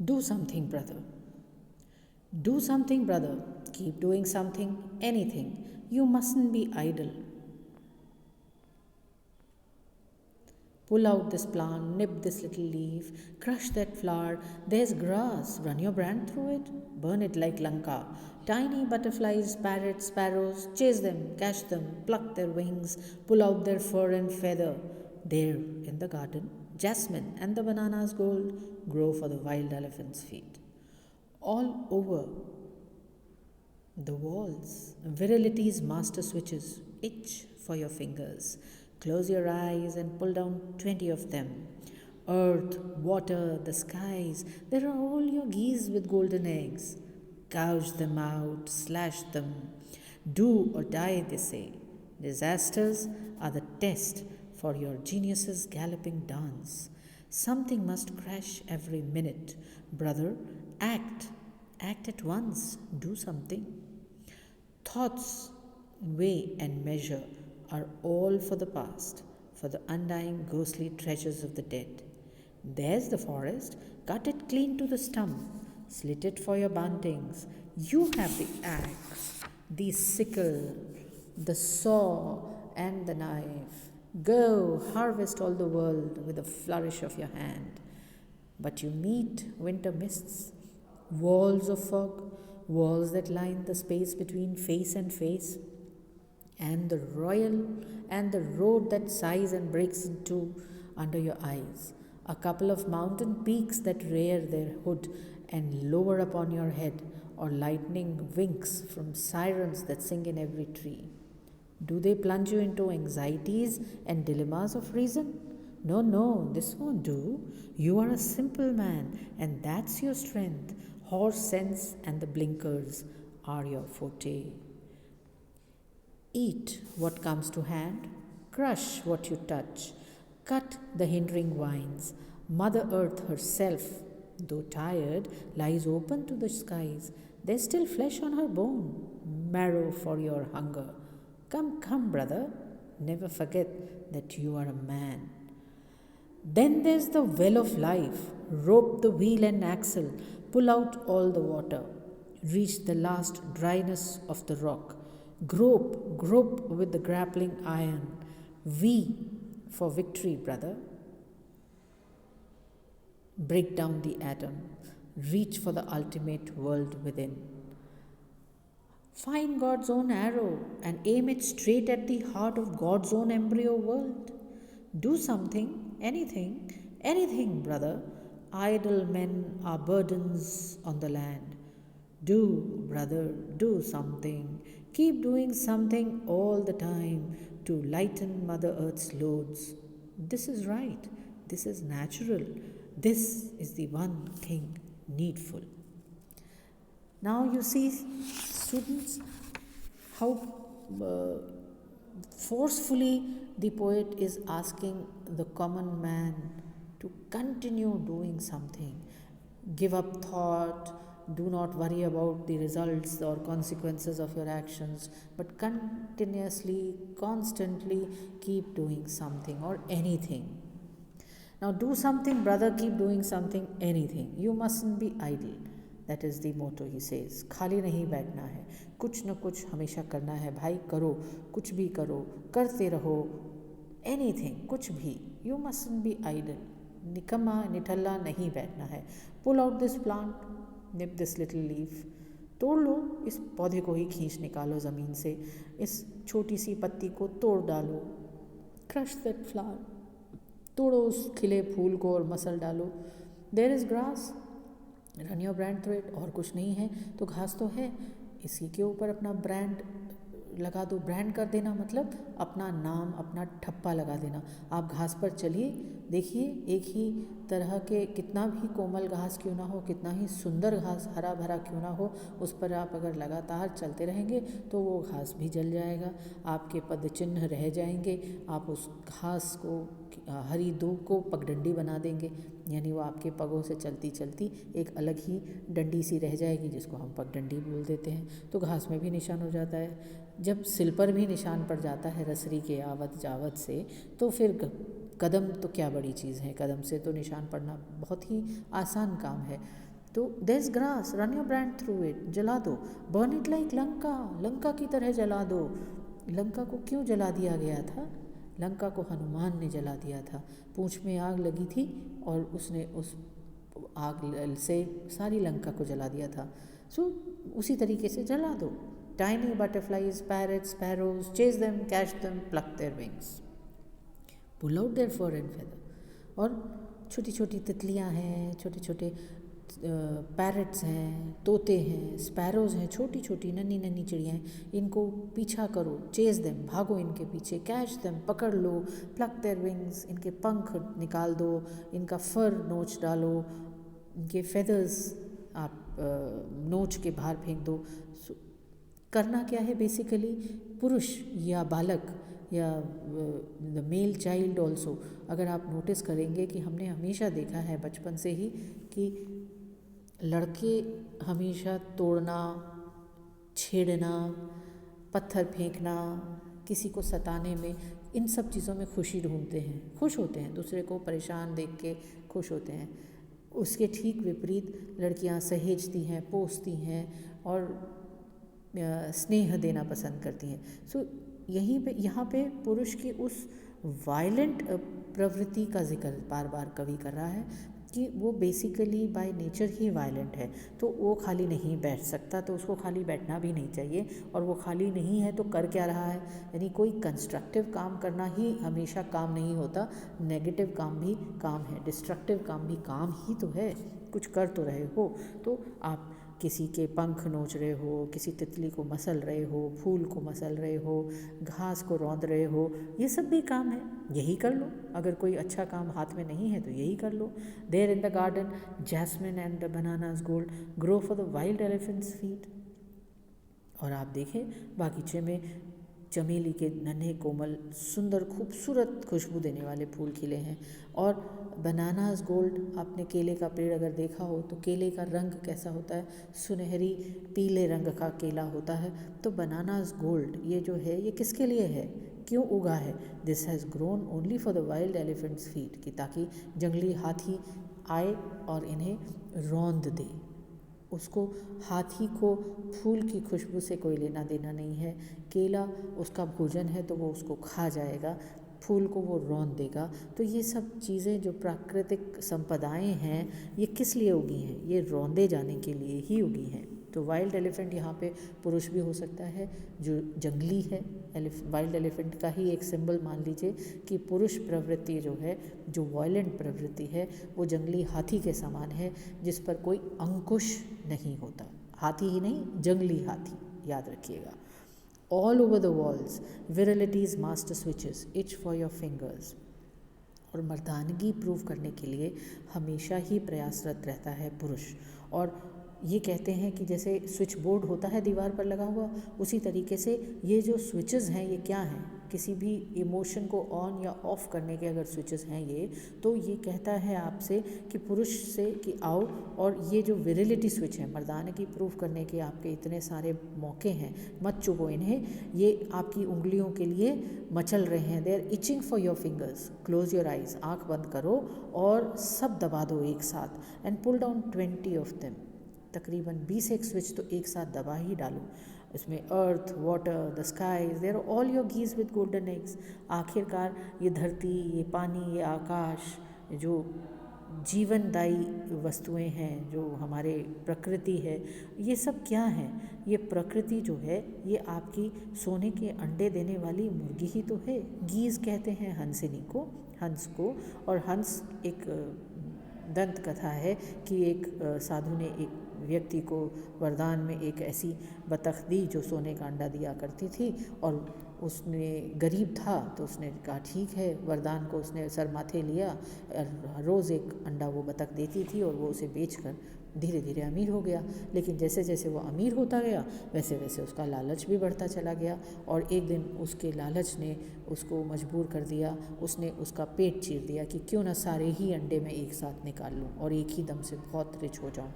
Do something, brother. Do something, brother. Keep doing something, anything. You mustn't be idle. Pull out this plant, nip this little leaf, crush that flower. There's grass. Run your brand through it. Burn it like Lanka. Tiny butterflies, parrots, sparrows, chase them, catch them, pluck their wings, pull out their fur and feather. There in the garden, jasmine and the banana's gold grow for the wild elephant's feet. All over the walls, virility's master switches itch for your fingers. Close your eyes and pull down 20 of them. Earth, water, the skies, there are all your geese with golden eggs. Gouge them out, slash them. Do or die, they say. Disasters are the test for your genius's galloping dance. Something must crash every minute. Brother, act. Act at once. Do something. Thoughts, weigh, and measure are all for the past, for the undying ghostly treasures of the dead. There's the forest, cut it clean to the stump, slit it for your bantings. You have the axe, the sickle, the saw, and the knife. Go, harvest all the world with a flourish of your hand. But you meet winter mists, walls of fog, walls that line the space between face and face, and the road that sighs and breaks in two under your eyes. A couple of mountain peaks that rear their hood and lower upon your head, or lightning winks from sirens that sing in every tree. Do they plunge you into anxieties and dilemmas of reason? No, no, this won't do. You are a simple man, and that's your strength. Horse sense and the blinkers are your forte. Eat what comes to hand, crush what you touch, cut the hindering vines. Mother Earth herself, though tired, lies open to the skies. There's still flesh on her bone, marrow for your hunger. Come, come, brother, never forget that you are a man. Then there's the well of life. Rope the wheel and axle, pull out all the water, reach the last dryness of the rock. Grope, grope with the grappling iron. V for victory, brother. Break down the atom, reach for the ultimate world within. Find God's own arrow and aim it straight at the heart of God's own embryo world. Do something, anything, anything, brother. Idle men are burdens on the land. Do, brother, do something. Keep doing something all the time to lighten Mother Earth's loads. This is right. This is natural. This is the one thing needful. Now you see, students, how forcefully the poet is asking the common man to continue doing something. Give up thought, do not worry about the results or consequences of your actions, but continuously, constantly keep doing something or anything. Now, do something, brother, keep doing something, anything. You mustn't be idle. That is the motto, he says. खाली नहीं बैठना है, कुछ न कुछ हमेशा करना है भाई. करो, कुछ भी करो, करते रहो, anything, कुछ भी. You mustn't be idle. निकम्मा निठल्ला नहीं बैठना है. Pull out this plant, nip this little leaf. तोड़ लो, इस पौधे को ही खींच निकालो ज़मीन से. इस छोटी सी पत्ती को तोड़ डालो. Crush that flower. तोड़ो उस खिले फूल को और मसल डालो. There is grass. Run your brand through it. और कुछ नहीं है तो घास तो है, इसी के ऊपर अपना ब्रांड लगा दो. ब्रांड कर देना मतलब अपना नाम, अपना ठप्पा लगा देना. आप घास पर चलिए, देखिए एक ही तरह के कितना भी कोमल घास क्यों ना हो, कितना ही सुंदर घास हरा भरा क्यों ना हो, उस पर आप अगर लगातार चलते रहेंगे तो वो घास भी जल जाएगा, आपके पद चिन्ह रह जाएंगे. आप उस घास को, हरी दूब को पगडंडी बना देंगे, यानी वो आपके पगों से चलती चलती एक अलग ही डंडी सी रह जाएगी, जिसको हम पगडंडी बोल देते हैं. तो घास में भी निशान हो जाता है. जब सिल पर भी निशान पड़ जाता है रसरी के आवत जावत से, तो फिर कदम तो क्या बड़ी चीज़ है. कदम से तो निशान पड़ना बहुत ही आसान काम है. तो there is grass, run your brand through it, जला दो। Burn it like Lanka, Lanka की तरह जला दो। लंका को क्यों जला दिया गया था? लंका को हनुमान ने जला दिया था। पूंछ में आग लगी थी और उसने उस आग से सारी लंका को जला दिया था। सो उसी तरीके से जला दो। Tiny butterflies, parrots, sparrows, chase them, catch them, pluck their wings, pull out their fur and feather. और छोटी छोटी तितलियाँ हैं, छोटे छोटे पैरट्स हैं, तोते हैं, स्पैरोज हैं, छोटी छोटी नन्ही नन्ही चिड़ियाँ हैं, इनको पीछा करो, चेज देम, भागो इनके पीछे, कैच देम, पकड़ लो, प्लक देयर विंग्स, इनके पंख निकाल दो, इनका फर नोच डालो, इनके फेदर्स आप नोच के बाहर फेंक दो। करना क्या है बेसिकली? पुरुष या बालक या द मेल चाइल्ड ऑल्सो, अगर आप नोटिस करेंगे कि हमने हमेशा देखा है बचपन से ही कि लड़के हमेशा तोड़ना, छेड़ना, पत्थर फेंकना, किसी को सताने में, इन सब चीज़ों में खुशी ढूंढते हैं, खुश होते हैं, दूसरे को परेशान देख के खुश होते हैं। उसके ठीक विपरीत लड़कियां सहेजती हैं, पोसती हैं और स्नेह देना पसंद करती हैं। सो यहाँ पे पुरुष की उस वायलेंट प्रवृत्ति का जिक्र बार बार कवि कर रहा है कि वो basically by nature he violent है। तो वो खाली नहीं बैठ सकता, तो उसको खाली बैठना भी नहीं चाहिए। और वो खाली नहीं है तो कर क्या रहा है? यानी कोई कंस्ट्रक्टिव काम करना ही हमेशा काम नहीं होता, नेगेटिव काम भी काम है, डिस्ट्रक्टिव काम भी काम ही तो है। कुछ कर तो रहे हो। तो आप किसी के पंख नोच रहे हो, किसी तितली को मसल रहे हो, फूल को मसल रहे हो, घास को रौंद रहे हो, ये सब भी काम है, यही कर लो। अगर कोई अच्छा काम हाथ में नहीं है तो यही कर लो। There in the garden jasmine and the bananas gold grow for the wild elephants feet. और आप देखें बागीचे में चमेली के नन्हे कोमल सुंदर खूबसूरत खुशबू देने वाले फूल खिले हैं। और बनानास गोल्ड, आपने केले का पेड़ अगर देखा हो तो केले का रंग कैसा होता है? सुनहरी पीले रंग का केला होता है। तो बनानास गोल्ड ये जो है ये किसके लिए है, क्यों उगा है? This has grown only for the wild elephants feet, कि ताकि जंगली हाथी आए और इन्हें रौंद दे। उसको हाथी को फूल की खुशबू से कोई लेना देना नहीं है। केला उसका भोजन है तो वो उसको खा जाएगा, फूल को वो रौंद देगा। तो ये सब चीज़ें जो प्राकृतिक संपदाएं हैं ये किस लिए उगी हैं? ये रौंदे जाने के लिए ही उगी हैं। तो वाइल्ड एलिफेंट यहाँ पे पुरुष भी हो सकता है जो जंगली है। वाइल्ड एलिफेंट का ही एक सिंबल मान लीजिए कि पुरुष प्रवृत्ति जो है, जो वायलेंट प्रवृत्ति है, वो जंगली हाथी के समान है जिस पर कोई अंकुश नहीं होता। हाथी ही नहीं, जंगली हाथी, याद रखिएगा। All over the walls virilities master switches each for your fingers. और मर्दानगी प्रूव करने के लिए हमेशा ही प्रयासरत रहता है पुरुष। और ये कहते हैं कि जैसे स्विच बोर्ड होता है दीवार पर लगा हुआ, उसी तरीके से ये जो स्विचेस हैं ये क्या हैं? किसी भी इमोशन को ऑन या ऑफ करने के अगर स्विचेस हैं ये, तो ये कहता है आपसे कि पुरुष से कि आओ, और ये जो विरिलिटी स्विच है, मर्दानगी प्रूव करने के आपके इतने सारे मौके हैं, मत चुभो इन्हें, ये आपकी उंगलियों के लिए मचल रहे हैं। They are itching for your fingers, close your eyes, आँख बंद करो और सब दबा दो एक साथ, and pull down 20 of them, तकरीबन 20 एक स्विच तो एक साथ दबा ही डालो। इसमें earth, water, the skies, there all your geese with golden eggs. आखिरकार ये धरती, ये पानी, ये आकाश, जो जीवनदायी वस्तुएं हैं, जो हमारे प्रकृति है, ये सब क्या है? ये प्रकृति जो है ये आपकी सोने के अंडे देने वाली मुर्गी ही तो है। गीज कहते हैं हंसिनी को, हंस को। और हंस एक दंत कथा है कि एक साधु ने एक व्यक्ति को वरदान में एक ऐसी बतख दी जो सोने का अंडा दिया करती थी, और उसने गरीब था तो उसने कहा ठीक है, वरदान को उसने सर माथे लिया। रोज़ एक अंडा वो बतख देती थी और वो उसे बेचकर धीरे धीरे अमीर हो गया। लेकिन जैसे जैसे वो अमीर होता गया वैसे वैसे उसका लालच भी बढ़ता चला गया, और एक दिन उसके लालच ने उसको मजबूर कर दिया, उसने उसका पेट चीर दिया कि क्यों ना सारे ही अंडे मैं एक साथ निकाल लूँ और एक ही दम से बहुत रिच हो जाऊँ।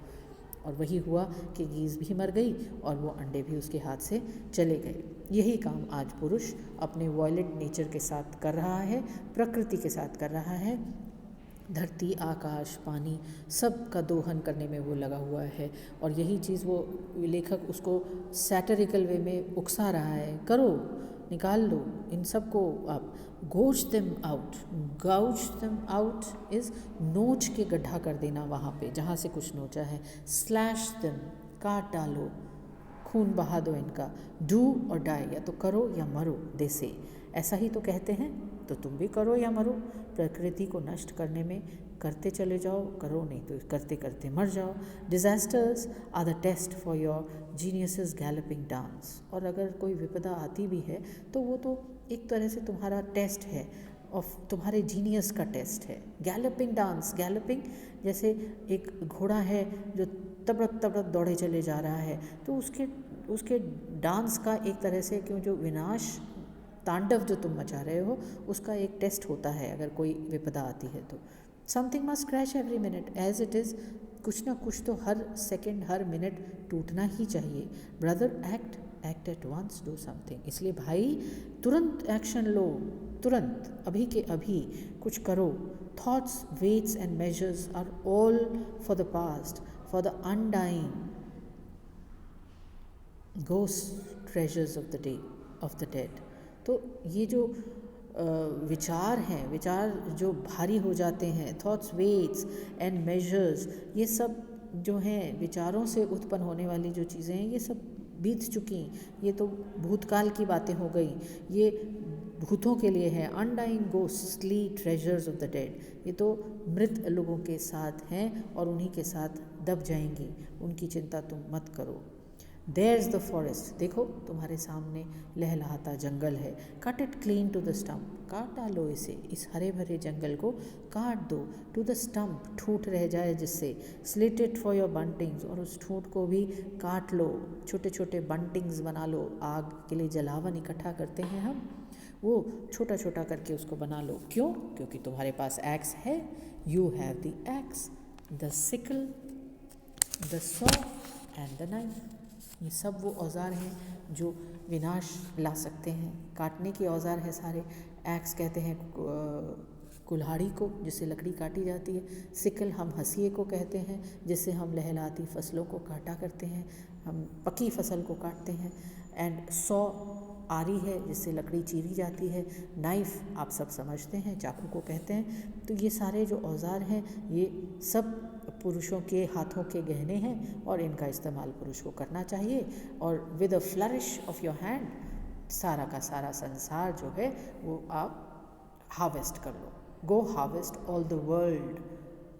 और वही हुआ कि गीज़ भी मर गई और वो अंडे भी उसके हाथ से चले गए। यही काम आज पुरुष अपने वायलेंट नेचर के साथ कर रहा है, प्रकृति के साथ कर रहा है। धरती, आकाश, पानी, सब का दोहन करने में वो लगा हुआ है। और यही चीज़ वो लेखक उसको सैटरिकल वे में उकसा रहा है, करो, निकाल लो इन सब को आप। Gouge them out, gouge them out is नोच के गड्ढा कर देना वहाँ पे जहाँ से कुछ नोचा है। स्लैश देम, काट डालो, खून बहा दो इनका। डू और डाई, या तो करो या मरो, दे से ऐसा ही तो कहते हैं, तो तुम भी करो या मरो। प्रकृति को नष्ट करने में करते चले जाओ, करो नहीं तो करते करते मर जाओ। Disasters are the test for your geniuses galloping dance. और अगर कोई विपदा आती भी है तो वो तो एक तरह से तुम्हारा टेस्ट है, ऑफ तुम्हारे जीनियस का टेस्ट है। गैलपिंग डांस, गैलपिंग जैसे एक घोड़ा है जो तबड़क तबड़क दौड़े चले जा रहा है, तो उसके उसके डांस का एक तरह से क्यों जो विनाश तांडव जो तुम मचा रहे हो उसका एक टेस्ट होता है अगर कोई विपदा आती है तो। Something must crash every minute as it is, कुछ ना कुछ तो हर सेकेंड हर मिनट टूटना ही चाहिए। Brother act, act at once, do something. इसलिए भाई तुरंत एक्शन लो, तुरंत अभी के अभी कुछ करो। Thoughts, weights and measures are all for the past, for the undying ghost treasures of the day of the dead. तो ये जो विचार हैं, विचार जो भारी हो जाते हैं, थॉट्स, वेट्स एंड मेजर्स, ये सब जो हैं विचारों से उत्पन्न होने वाली जो चीज़ें हैं ये सब बीत चुकी, ये तो भूतकाल की बातें हो गई, ये भूतों के लिए है। Undying ghostly treasures of the dead, ये तो मृत लोगों के साथ हैं और उन्हीं के साथ दब जाएंगी, उनकी चिंता तुम मत करो। There's the forest, देखो तुम्हारे सामने लहलहाता जंगल है। Cut it clean to the stump, काट डालो इसे, इस हरे भरे जंगल को काट दो। टू द स्टम्प, ठूठ रह जाए जिससे। स्लिट इट फॉर योर बंटिंग्स, और उस ठूठ को भी काट लो, छोटे छोटे बंटिंग्स बना लो। आग के लिए जलावन इकट्ठा करते हैं हम, वो छोटा छोटा करके उसको बना लो। क्यों? क्योंकि तुम्हारे पास एक्स है। You have the x, the sickle, the saw and the knife. ये सब वो औज़ार हैं जो विनाश ला सकते हैं, काटने के औज़ार हैं सारे। एक्स कहते हैं कुल्हाड़ी को जिससे लकड़ी काटी जाती है। सिकल हम हंसिए को कहते हैं जिससे हम लहलाती फसलों को काटा करते हैं, हम पकी फसल को काटते हैं। एंड सॉ आरी है जिससे लकड़ी चीरी जाती है। नाइफ़ आप सब समझते हैं, चाकू को कहते हैं। तो ये सारे जो औज़ार हैं ये सब पुरुषों के हाथों के गहने हैं और इनका इस्तेमाल पुरुष को करना चाहिए। और with a flourish of your hand सारा का सारा संसार जो है वो आप हार्वेस्ट कर लो। Go harvest all the world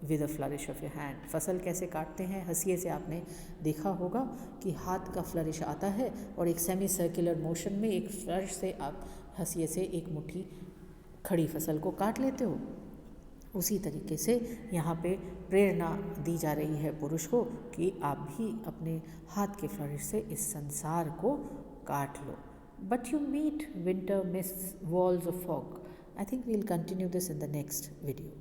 with a flourish of your hand. फसल कैसे काटते हैं? हंसिए से आपने देखा होगा कि हाथ का फ्लरिश आता है और एक सेमी सर्कुलर मोशन में एक फ्लरिश से आप हंसिए से एक मुट्ठी खड़ी फसल को काट लेते हो। उसी तरीके से यहाँ पे प्रेरणा दी जा रही है पुरुष को कि आप भी अपने हाथ के फ्लरिश से इस संसार को काट लो। But you meet winter mist walls of fog. I think we'll continue this in the next video.